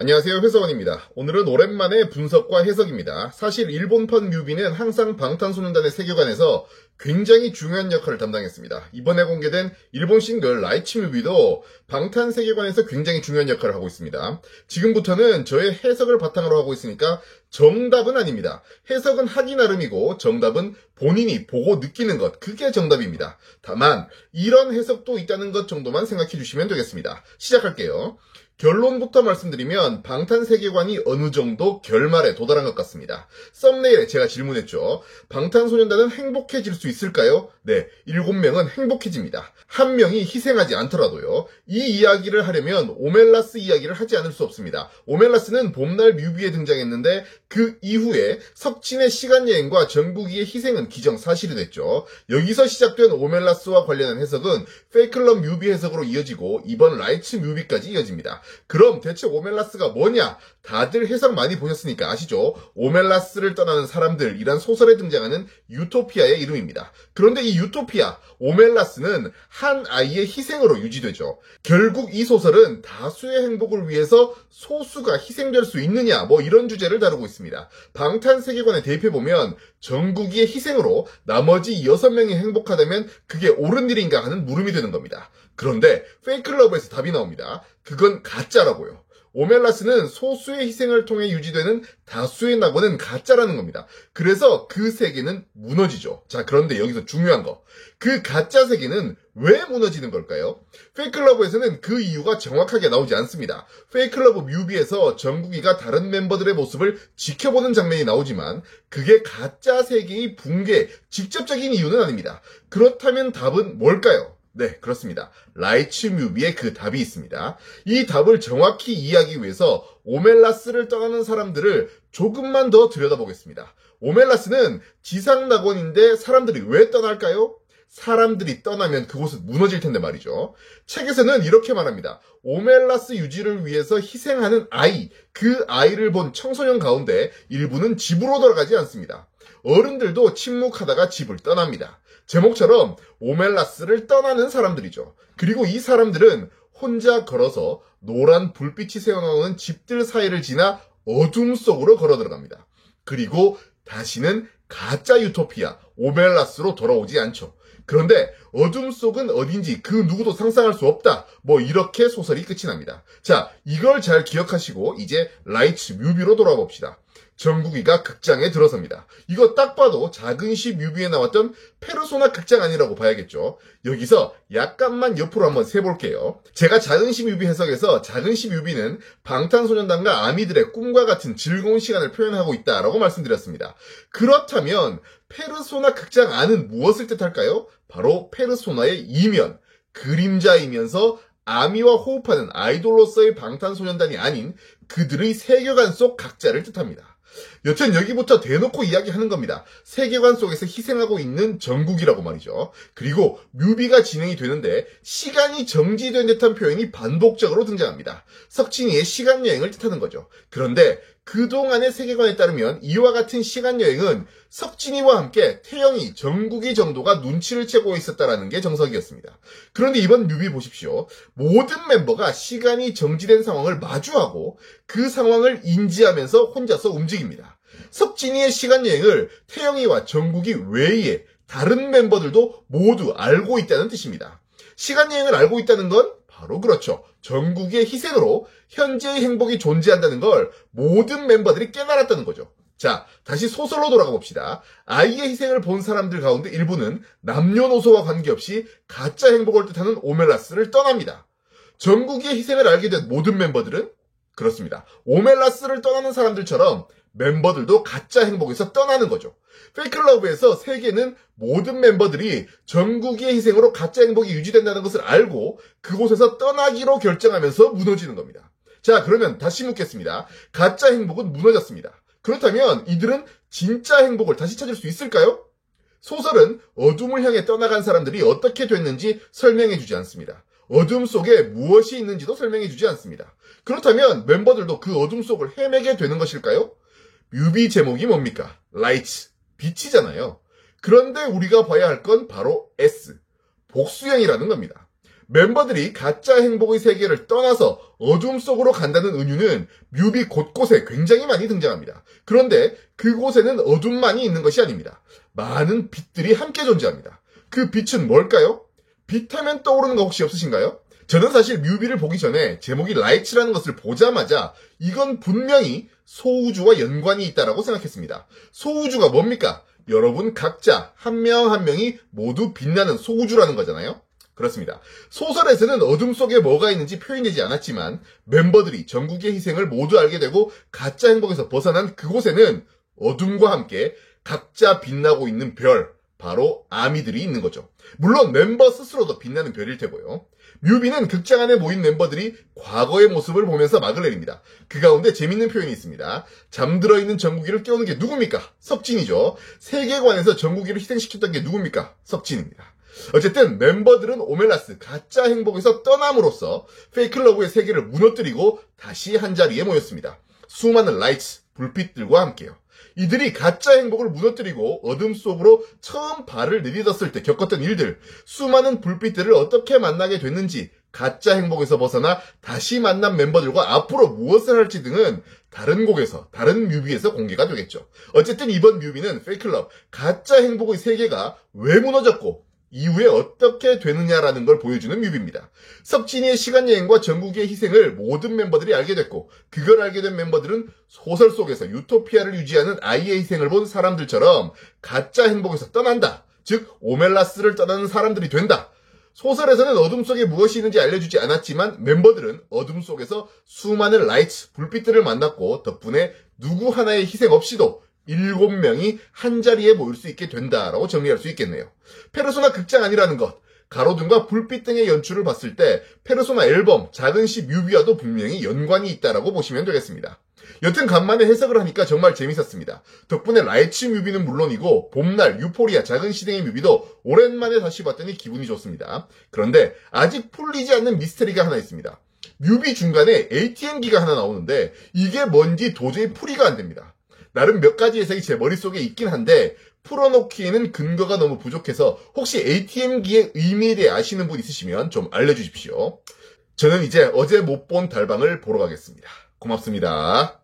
안녕하세요, 회사원입니다. 오늘은 오랜만에 분석과 해석입니다. 사실 일본판 뮤비는 항상 방탄소년단의 세계관에서 굉장히 중요한 역할을 담당했습니다. 이번에 공개된 일본 싱글 라이츠 뮤비도 방탄 세계관에서 굉장히 중요한 역할을 하고 있습니다. 지금부터는 저의 해석을 바탕으로 하고 있으니까 정답은 아닙니다. 해석은 하기 나름이고 정답은 본인이 보고 느끼는 것, 그게 정답입니다. 다만 이런 해석도 있다는 것 정도만 생각해 주시면 되겠습니다. 시작할게요. 결론부터 말씀드리면 방탄 세계관이 어느 정도 결말에 도달한 것 같습니다. 썸네일에 제가 질문했죠. 방탄소년단은 행복해질 수 있을까요? 네, 7명은 행복해집니다. 한 명이 희생하지 않더라도요. 이 이야기를 하려면 오멜라스 이야기를 하지 않을 수 없습니다. 오멜라스는 봄날 뮤비에 등장했는데 그 이후에 석진의 시간여행과 정국이의 희생은 기정사실이 됐죠. 여기서 시작된 오멜라스와 관련한 해석은 페이클럽 뮤비 해석으로 이어지고 이번 라이츠 뮤비까지 이어집니다. 그럼 대체 오멜라스가 뭐냐? 다들 해석 많이 보셨으니까 아시죠? 오멜라스를 떠나는 사람들이란 소설에 등장하는 유토피아의 이름입니다. 그런데 이 유토피아, 오멜라스는 한 아이의 희생으로 유지되죠. 결국 이 소설은 다수의 행복을 위해서 소수가 희생될 수 있느냐, 이런 주제를 다루고 있습니다. 방탄 세계관에 대입해보면 정국이의 희생으로 나머지 6명이 행복하다면 그게 옳은 일인가 하는 물음이 되는 겁니다. 그런데 페이클러브에서 답이 나옵니다. 그건 가짜라고요. 오멜라스는 소수의 희생을 통해 유지되는 다수의 낙원은 가짜라는 겁니다. 그래서 그 세계는 무너지죠. 자, 그런데 여기서 중요한 거. 그 가짜 세계는 왜 무너지는 걸까요? 페이클러브에서는 그 이유가 정확하게 나오지 않습니다. 페이클러브 뮤비에서 정국이가 다른 멤버들의 모습을 지켜보는 장면이 나오지만 그게 가짜 세계의 붕괴, 직접적인 이유는 아닙니다. 그렇다면 답은 뭘까요? 네, 그렇습니다. 라이츠 뮤비에 그 답이 있습니다. 이 답을 정확히 이해하기 위해서 오멜라스를 떠나는 사람들을 조금만 더 들여다보겠습니다. 오멜라스는 지상 낙원인데 사람들이 왜 떠날까요? 사람들이 떠나면 그곳은 무너질 텐데 말이죠. 책에서는 이렇게 말합니다. 오멜라스 유지를 위해서 희생하는 아이, 그 아이를 본 청소년 가운데 일부는 집으로 돌아가지 않습니다. 어른들도 침묵하다가 집을 떠납니다. 제목처럼 오멜라스를 떠나는 사람들이죠. 그리고 이 사람들은 혼자 걸어서 노란 불빛이 새어나오는 집들 사이를 지나 어둠 속으로 걸어 들어갑니다. 그리고 다시는 가짜 유토피아, 오멜라스로 돌아오지 않죠. 그런데 어둠 속은 어딘지 그 누구도 상상할 수 없다. 이렇게 소설이 끝이 납니다. 자, 이걸 잘 기억하시고 이제 라이츠 뮤비로 돌아봅시다. 정국이가 극장에 들어섭니다. 이거 딱 봐도 작은 시 뮤비에 나왔던 페르소나 극장 아니라고 봐야겠죠. 여기서 약간만 옆으로 한번 세볼게요. 제가 작은 시 뮤비 해석에서 작은 시 뮤비는 방탄소년단과 아미들의 꿈과 같은 즐거운 시간을 표현하고 있다라고 말씀드렸습니다. 그렇다면 페르소나 극장 안은 무엇을 뜻할까요? 바로 페르소나의 이면, 그림자이면서 아미와 호흡하는 아이돌로서의 방탄소년단이 아닌 그들의 세계관 속 각자를 뜻합니다. 여튼 여기부터 대놓고 이야기하는 겁니다. 세계관 속에서 희생하고 있는 정국이라고 말이죠. 그리고 뮤비가 진행이 되는데 시간이 정지된 듯한 표현이 반복적으로 등장합니다. 석진이의 시간여행을 뜻하는 거죠. 그런데 그동안의 세계관에 따르면 이와 같은 시간여행은 석진이와 함께 태영이, 정국이 정도가 눈치를 채고 있었다라는 게 정석이었습니다. 그런데 이번 뮤비 보십시오. 모든 멤버가 시간이 정지된 상황을 마주하고 그 상황을 인지하면서 혼자서 움직입니다. 석진이의 시간여행을 태영이와 정국이 외에 다른 멤버들도 모두 알고 있다는 뜻입니다. 시간여행을 알고 있다는 건 바로 그렇죠. 정국의 희생으로 현재의 행복이 존재한다는 걸 모든 멤버들이 깨달았다는 거죠. 자, 다시 소설로 돌아가 봅시다. 아이의 희생을 본 사람들 가운데 일부는 남녀노소와 관계없이 가짜 행복을 뜻하는 오멜라스를 떠납니다. 정국의 희생을 알게 된 모든 멤버들은 그렇습니다. 오멜라스를 떠나는 사람들처럼 멤버들도 가짜 행복에서 떠나는 거죠. 페이클러브에서 세계는 모든 멤버들이 정국이의 희생으로 가짜 행복이 유지된다는 것을 알고 그곳에서 떠나기로 결정하면서 무너지는 겁니다. 자, 그러면 다시 묻겠습니다. 가짜 행복은 무너졌습니다. 그렇다면 이들은 진짜 행복을 다시 찾을 수 있을까요? 소설은 어둠을 향해 떠나간 사람들이 어떻게 됐는지 설명해주지 않습니다. 어둠 속에 무엇이 있는지도 설명해주지 않습니다. 그렇다면 멤버들도 그 어둠 속을 헤매게 되는 것일까요? 뮤비 제목이 뭡니까? 라이츠, 빛이잖아요. 그런데 우리가 봐야 할 건 바로 S, 복수형이라는 겁니다. 멤버들이 가짜 행복의 세계를 떠나서 어둠 속으로 간다는 은유는 뮤비 곳곳에 굉장히 많이 등장합니다. 그런데 그곳에는 어둠만이 있는 것이 아닙니다. 많은 빛들이 함께 존재합니다. 그 빛은 뭘까요? 빛하면 떠오르는 거 혹시 없으신가요? 저는 사실 뮤비를 보기 전에 제목이 라이츠라는 것을 보자마자 이건 분명히 소우주와 연관이 있다라고 생각했습니다. 소우주가 뭡니까? 여러분 각자 한 명 한 명이 모두 빛나는 소우주라는 거잖아요. 그렇습니다. 소설에서는 어둠 속에 뭐가 있는지 표현되지 않았지만 멤버들이 전국의 희생을 모두 알게 되고 가짜 행복에서 벗어난 그곳에는 어둠과 함께 각자 빛나고 있는 별, 바로 아미들이 있는 거죠. 물론 멤버 스스로도 빛나는 별일 테고요. 뮤비는 극장 안에 모인 멤버들이 과거의 모습을 보면서 막을 내립니다. 그 가운데 재밌는 표현이 있습니다. 잠들어 있는 정국이를 깨우는 게 누굽니까? 석진이죠. 세계관에서 정국이를 희생시켰던 게 누굽니까? 석진입니다. 어쨌든 멤버들은 오멜라스 가짜 행복에서 떠남으로써 페이클러브의 세계를 무너뜨리고 다시 한자리에 모였습니다. 수많은 라이츠, 불빛들과 함께요. 이들이 가짜 행복을 무너뜨리고 어둠 속으로 처음 발을 내딛었을 때 겪었던 일들, 수많은 불빛들을 어떻게 만나게 됐는지, 가짜 행복에서 벗어나 다시 만난 멤버들과 앞으로 무엇을 할지 등은 다른 곡에서, 다른 뮤비에서 공개가 되겠죠. 어쨌든 이번 뮤비는 페이클럽, 가짜 행복의 세계가 왜 무너졌고 이후에 어떻게 되느냐라는 걸 보여주는 뮤비입니다. 석진이의 시간여행과 전국의 희생을 모든 멤버들이 알게 됐고 그걸 알게 된 멤버들은 소설 속에서 유토피아를 유지하는 아이의 희생을 본 사람들처럼 가짜 행복에서 떠난다. 즉 오멜라스를 떠나는 사람들이 된다. 소설에서는 어둠 속에 무엇이 있는지 알려주지 않았지만 멤버들은 어둠 속에서 수많은 라이츠, 불빛들을 만났고 덕분에 누구 하나의 희생 없이도 7명이 한자리에 모일 수 있게 된다라고 정리할 수 있겠네요. 페르소나 극장 아니라는 것, 가로등과 불빛 등의 연출을 봤을 때 페르소나 앨범, 작은 시 뮤비와도 분명히 연관이 있다라고 보시면 되겠습니다. 여튼 간만에 해석을 하니까 정말 재밌었습니다. 덕분에 라이츠 뮤비는 물론이고 봄날, 유포리아, 작은 시 등의 뮤비도 오랜만에 다시 봤더니 기분이 좋습니다. 그런데 아직 풀리지 않는 미스터리가 하나 있습니다. 뮤비 중간에 ATM기가 하나 나오는데 이게 뭔지 도저히 풀이가 안 됩니다. 나름 몇 가지 해석이 제 머릿속에 있긴 한데 풀어놓기에는 근거가 너무 부족해서 혹시 ATM기의 의미에 대해 아시는 분 있으시면 좀 알려주십시오. 저는 이제 어제 못 본 달방을 보러 가겠습니다. 고맙습니다.